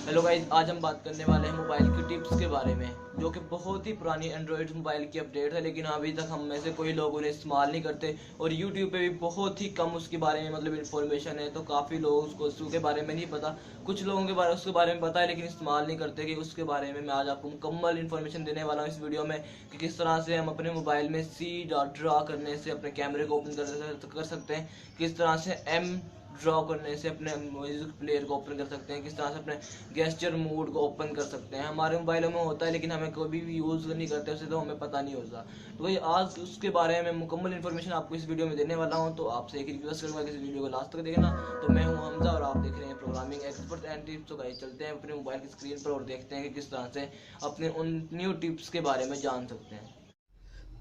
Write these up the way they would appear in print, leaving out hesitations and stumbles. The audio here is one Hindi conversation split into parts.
हेलो गाइस, आज हम बात करने वाले हैं मोबाइल की टिप्स के बारे में, जो कि बहुत ही पुरानी एंड्रॉयड मोबाइल की अपडेट है, लेकिन अभी तक हम में से कोई लोग उन्हें इस्तेमाल नहीं करते। और यूट्यूब पे भी बहुत ही कम उसके बारे में इन्फॉर्मेशन है, तो काफ़ी लोग उसके बारे में नहीं पता। कुछ लोगों के बारे उसके बारे में पता है लेकिन इस्तेमाल नहीं करते। कि उसके बारे में मैं आज आपको मुकम्मल इन्फॉर्मेशन देने वाला हूँ इस वीडियो में, कि किस तरह से हम अपने मोबाइल में सी ड्रा करने से अपने कैमरे को ओपन कर सकते हैं, किस तरह से एम ड्रॉ करने से अपने म्यूजिक प्लेयर को ओपन कर सकते हैं, किस तरह से अपने गेस्चर मोड को ओपन कर सकते हैं। हमारे मोबाइलों में होता है लेकिन हमें कभी भी यूज़ नहीं करते उसे, तो हमें पता नहीं होता। तो भाई आज उसके बारे में मुकम्मल इन्फॉर्मेशन आपको इस वीडियो में देने वाला हूँ। तो आपसे एक रिक्वेस्ट करूँगा कि इस वीडियो को लास्ट तक देखना। तो मैं हूँ हमजा और आप देख रहे हैं प्रोग्रामिंग एक्सपर्ट एंड टिप्स। तो गाइस चलते हैं अपने मोबाइल की स्क्रीन पर और देखते हैं कि किस तरह से अपने उन न्यू टिप्स के बारे में जान सकते हैं।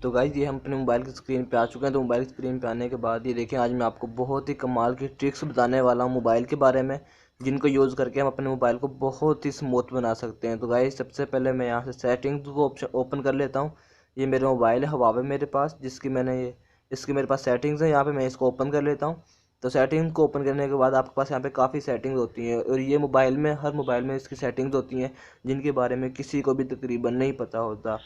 तो गाइज ये हम अपने मोबाइल की स्क्रीन पे आ चुके हैं। तो मोबाइल की स्क्रीन पे आने के बाद ये देखें, आज मैं आपको बहुत ही कमाल की ट्रिक्स बताने वाला हूँ मोबाइल के बारे में, जिनको यूज़ करके हम अपने मोबाइल को बहुत ही स्मूथ बना सकते हैं। तो गाइज सबसे पहले मैं यहाँ से सेटिंग्स को ऑप्शन ओपन कर लेता हूँ। ये मेरा मोबाइल है हुआवे मेरे पास, जिसकी मैंने ये इसकी मेरे पास सेटिंग्स है। यहाँ पर मैं इसको ओपन कर लेता हूँ। तो सेटिंग को ओपन करने के बाद आपके पास यहाँ पे काफ़ी सेटिंग्स होती हैं, और ये मोबाइल में हर मोबाइल में इसकी सेटिंग्स होती हैं, जिनके बारे में किसी को भी तकरीबन नहीं पता होता।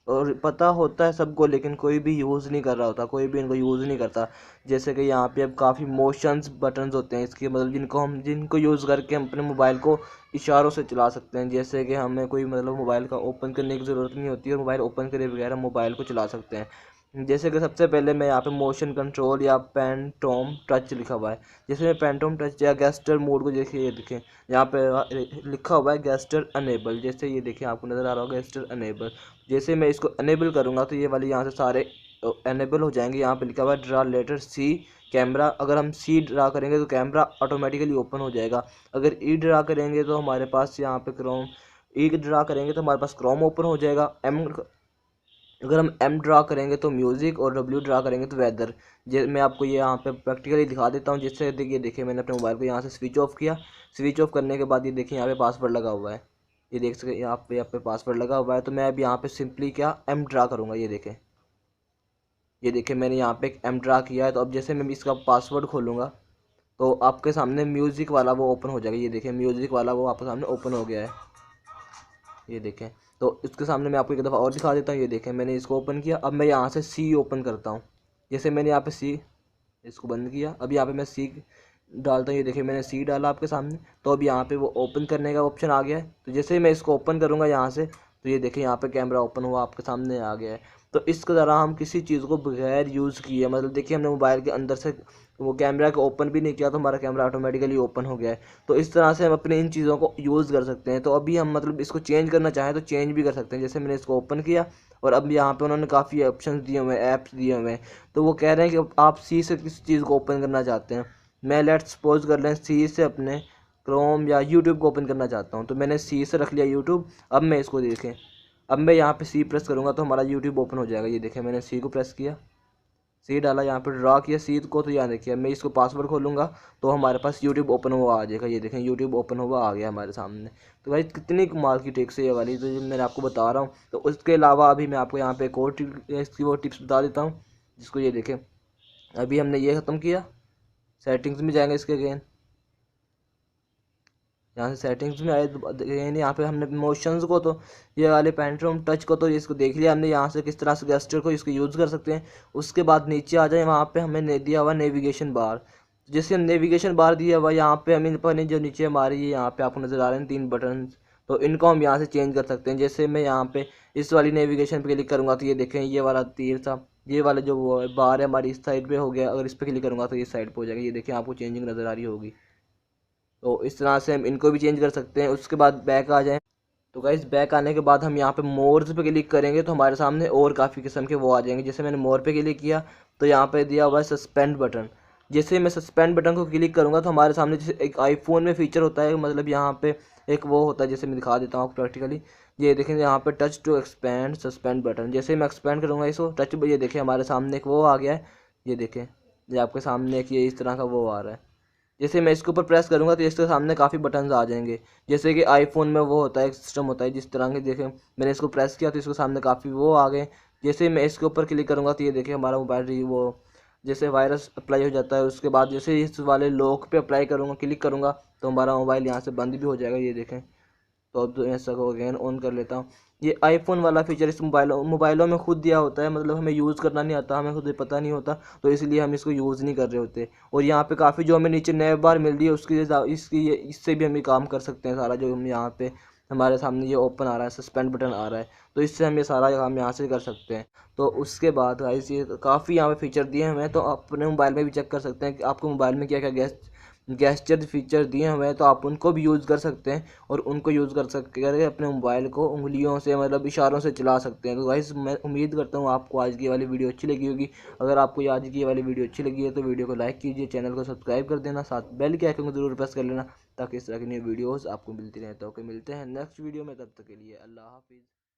और पता होता है सबको, लेकिन कोई भी यूज़ नहीं कर रहा होता, कोई भी इनको यूज़ नहीं करता। जैसे कि यहाँ पे अब काफ़ी मोशंस बटन्स होते हैं इसके, मतलब जिनको यूज़ करके हम अपने मोबाइल को इशारों से चला सकते हैं। जैसे कि हमें कोई मोबाइल का ओपन करने की ज़रूरत नहीं होती, और मोबाइल ओपन करे बगैर हम मोबाइल को चला सकते हैं। जैसे कि सबसे पहले मैं यहाँ पे मोशन कंट्रोल या पेंटोम टच लिखा हुआ है। जैसे मैं पेंटोम टच या गेस्टर मोड को देखिए, ये देखें यहाँ पे लिखा हुआ है गेस्टर अनेबल। जैसे ये देखिए आपको नज़र आ रहा होगा गेस्टर अनेबल। जैसे मैं इसको अनेबल करूँगा तो ये वाले यहाँ से सारे अनेबल हो जाएंगे। यहाँ पे लिखा हुआ है ड्रा लेटर सी कैमरा। अगर हम सी ड्रा करेंगे तो कैमरा ऑटोमेटिकली ओपन हो जाएगा। अगर ई ड्रा करेंगे तो हमारे पास यहाँ पे क्रोम, ई ड्रा करेंगे तो हमारे पास क्रोम ओपन हो जाएगा। अगर हम एम ड्रा करेंगे तो म्यूज़िक, और डब्ल्यू ड्रा करेंगे तो वेदर। मैं आपको ये यहाँ पे प्रैक्टिकली दिखा देता हूँ। जिससे देखिए मैंने अपने मोबाइल को यहाँ से स्विच ऑफ किया। स्विच ऑफ करने के बाद ये देखिए यहाँ पे पासवर्ड लगा हुआ है। ये देख सके यहाँ पे पासवर्ड लगा हुआ है। तो मैं अब यहाँ पे सिंपली क्या एम ड्रा करूँगा। ये देखें मैंने यहाँ पे एक एम ड्रा किया है। तो अब जैसे मैं इसका पासवर्ड खोलूँगा तो आपके सामने म्यूज़िक वाला वो ओपन हो जाएगा। ये देखें म्यूज़िक वाला वो आपके सामने ओपन हो गया है। ये देखें, तो इसके सामने मैं आपको एक दफ़ा और दिखा देता हूँ। ये देखें मैंने इसको ओपन किया। अब मैं यहाँ से सी ओपन करता हूँ। जैसे मैंने यहाँ पे सी, इसको बंद किया, अब यहाँ पे मैं सी डालता हूँ। ये देखिए मैंने सी डाला आपके सामने। तो अब यहाँ पे वो ओपन करने का ऑप्शन आ गया है। तो जैसे ही मैं इसको ओपन करूँगा यहाँ से, तो ये देखिए यहाँ पे कैमरा ओपन हुआ आपके सामने आ गया है। तो इस तरह हम किसी चीज़ को बगैर यूज़ किए, मतलब देखिए हमने मोबाइल के अंदर से वो कैमरा को ओपन भी नहीं किया, तो हमारा कैमरा ऑटोमेटिकली ओपन हो गया है। तो इस तरह से हम अपने इन चीज़ों को यूज़ कर सकते हैं। तो अभी हम इसको चेंज करना चाहें तो चेंज भी कर सकते हैं। जैसे मैंने इसको ओपन किया, और अब यहाँ पे उन्होंने काफ़ी ऑप्शंस दिए हुए हैं, ऐप्स दिए हुए हैं। तो वो कह रहे हैं कि आप सी से किस चीज़ को ओपन करना चाहते हैं। मैं लेट्स सपोज कर लें सी से अपने क्रोम या यूट्यूब को ओपन करना चाहता हूँ। तो मैंने सी से रख लिया यूट्यूब। अब मैं इसको देखें, अब मैं यहाँ पे सी प्रेस करूँगा तो हमारा यूट्यूब ओपन हो जाएगा। ये देखें मैंने सी को प्रेस किया, सी डाला, यहाँ पर ड्रा किया सी को। तो यहाँ देखिए मैं इसको पासवर्ड खोलूँगा तो हमारे पास यूट्यूब ओपन हुआ आ जाएगा। ये देखें यूट्यूब ओपन हुआ आ गया हमारे सामने। तो भाई कितनी कमाल की ट्रिक्स है ये वाली, तो ये मैंने आपको बता रहा हूँ। तो उसके अलावा अभी मैं आपको यहाँ पे एक और इसकी वो टिप्स बता देता हूँ, जिसको ये देखें अभी हमने ये ख़त्म किया। सेटिंग्स में जाएंगे इसके अगेन, यहाँ से सेटिंग्स में आए यानी यहाँ पे हमने मोशंस को, तो ये वाले पेंट्रोम टच को तो इसको देख लिया हमने, यहाँ से किस तरह से गेस्चर को इसको यूज़ कर सकते हैं। उसके बाद नीचे आ जाए, वहाँ पे हमें दिया हुआ नेविगेशन बार। जैसे हम नेविगेशन बार दिया हुआ यहाँ पे हमें पर जो नीचे हमारी यहाँ पे आपको नज़र आ रहे हैं 3 बटन, तो इनको हम यहाँ से चेंज कर सकते हैं। जैसे मैं यहाँ पे इस वाली नेविगेशन पे क्लिक करूँगा तो ये देखें ये वाला तीर था, ये वाला जो वो बार है हमारी इस साइड पे हो गया। अगर इस पर क्लिक करूँगा तो इस साइड पे हो जाएगा। ये देखें आपको चेंजिंग नज़र आ रही होगी। तो इस तरह से हम इनको भी चेंज कर सकते हैं। उसके बाद बैक आ जाएं, तो गाइस बैक आने के बाद हम यहाँ पे मोर्स पे क्लिक करेंगे तो हमारे सामने और काफ़ी किस्म के वो आ जाएंगे। जैसे मैंने मोर पे क्लिक किया तो यहाँ पे दिया हुआ है सस्पेंड बटन। जैसे मैं सस्पेंड बटन को क्लिक करूँगा तो हमारे सामने जैसे एक आईफोन में फीचर होता है, मतलब यहाँ पे एक वो होता है, जैसे मैं दिखा देता हूँ आपको प्रैक्टिकली। ये देखेंगे यहाँ पे touch to expand suspend button. जैसे मैं एक्सपेंड करूँगा इसको टच, ये देखें हमारे सामने एक वो आ गया है। ये देखें, ये आपके सामने एक ये इस तरह का वो आ रहा है। जैसे मैं इसके ऊपर प्रेस करूँगा तो इसके सामने काफ़ी बटन्स आ जाएंगे। जैसे कि आईफोन में वो होता है, एक सिस्टम होता है जिस तरह के, देखें मैंने इसको प्रेस किया तो इसके सामने काफ़ी वो आ गए। जैसे मैं इसके ऊपर क्लिक करूँगा तो ये देखें हमारा मोबाइल वो जैसे वायरस अप्लाई हो जाता है। उसके बाद जैसे इस वाले लॉक पे अप्लाई करूँगा, क्लिक करूँगा तो हमारा मोबाइल यहाँ से बंद भी हो जाएगा। ये देखें तो अब मैं इसको अगेन ऑन कर लेता हूँ। ये आईफोन वाला फीचर इस मोबाइलों में खुद दिया होता है, मतलब हमें यूज़ करना नहीं आता, हमें खुद पता नहीं होता, तो इसलिए हम इसको यूज़ नहीं कर रहे होते। और यहाँ पे काफ़ी जो हमें नीचे नैब बार मिल रही है इससे भी हम ये काम कर सकते हैं सारा। जो हम यहाँ पे हमारे सामने ये ओपन आ रहा है, सस्पेंड बटन आ रहा है, तो इससे हम ये सारा काम यहाँ से कर सकते हैं। तो उसके बाद गाइस ये काफ़ी यहाँ पे फीचर दिए हैं हमें, तो आप अपने मोबाइल में भी चेक कर सकते हैं कि आपको मोबाइल में क्या क्या गेस्चर फीचर दिए हमें, तो आप उनको भी यूज़ कर सकते हैं और उनको यूज़ कर अपने मोबाइल को उंगलियों से मतलब इशारों से चला सकते हैं। तो गाइस मैं उम्मीद करता हूँ आपको आज की वाली वीडियो अच्छी लगी होगी। अगर आपको ये आज की वाली वीडियो अच्छी लगी है तो वीडियो को लाइक कीजिए, चैनल को सब्सक्राइब कर देना, साथ बेल के आइकन को जरूर प्रेस कर लेना ताकि इस तरह की नई वीडियोज़ आपको मिलती रहें। तो मिलते हैं नेक्स्ट वीडियो में, तब तक के लिए अल्लाह हाफिज़।